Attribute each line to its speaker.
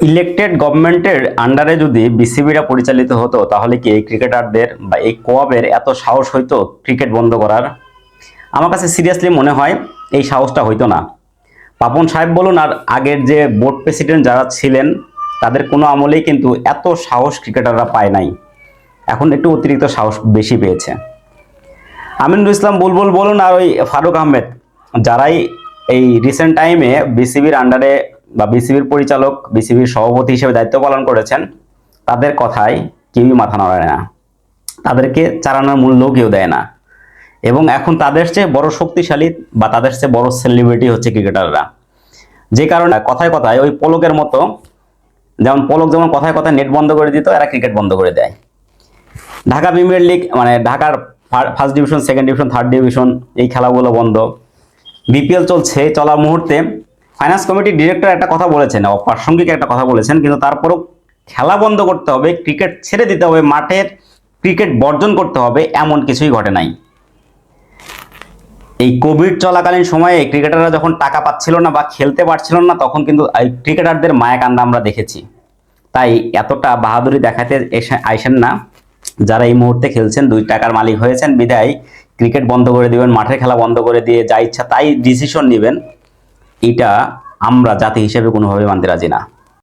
Speaker 1: Elected গভর্নমেন্টের আন্ডারে যদি বিসিবিরা পরিচালিত হতো তাহলে কি এই ক্রিকেটারদের বা এই কোয়াবের এত সাহস হইতো ক্রিকেট বন্ধ করার? আমার কাছে সিরিয়াসলি মনে হয় এই সাহসটা হইতো না। পাপন সাহেব বলুন আর আগের যে বোর্ড প্রেসিডেন্ট যারা ছিলেন তাদের কোনো আমলেই কিন্তু এত সাহস ক্রিকেটাররা পায় নাই। এখন একটু অতিরিক্ত সাহস বেশি পেয়েছে। আমিনুল ইসলাম বুলবুল বলুন আর ওই ফারুক আহমেদ, যারাই এই রিসেন্ট টাইমে বিসিবির আন্ডারে বা বিসিবির পরিচালক, বিসিবির সভাপতি হিসেবে দায়িত্ব পালন করেছেন, তাদের কথায় কেউই মাথা নাড়ায় না, তাদেরকে চালানোর মূল্যও কেউ দেয় না। এবং এখন তাদের চেয়ে বড় শক্তিশালী বা তাদের চেয়ে বড় সেলিব্রিটি হচ্ছে ক্রিকেটাররা। যে কারণে কথায় কথায় ওই পলকের মতো, যেমন পলক যেমন কথায় কথায় নেট বন্ধ করে দিত, এরা ক্রিকেট বন্ধ করে দেয়। ঢাকা প্রিমিয়ার লিগ মানে ঢাকার first division, second division, third division এই খেলাগুলো বন্ধ। বিপিএল চলছে, চলার মুহূর্তে ফাইন্যান্স কমিটির ডিরেক্টর একটা কথা বলেছেন, অপ্রাসঙ্গিক একটা কথা বলেছেন, কিন্তু তারপরেও খেলা বন্ধ করতে হবে, ক্রিকেট ছেড়ে দিতে হবে, মাঠের ক্রিকেট বর্জন করতে হবে, এমন কিছুই ঘটে নাই। এই কোভিড চলাকালীন সময়ে ক্রিকেটাররা যখন টাকা পাচ্ছিল না বা খেলতে পারছিল না, তখন কিন্তু ক্রিকেটারদের মায়া কান্না আমরা দেখেছি। তাই এতটা বাহাদুরি দেখাতে আইসেন না। যারা এই মুহূর্তে খেলছেন, 2 টাকার মালিক হয়েছেন বিদায় ক্রিকেট বন্ধ করে দিবেন, মাঠের খেলা বন্ধ করে দিয়ে যা ইচ্ছা তাই ডিসিশন নেবেন, এটা আমরা জাতি হিসেবে কোনোভাবে মানতে রাজি না।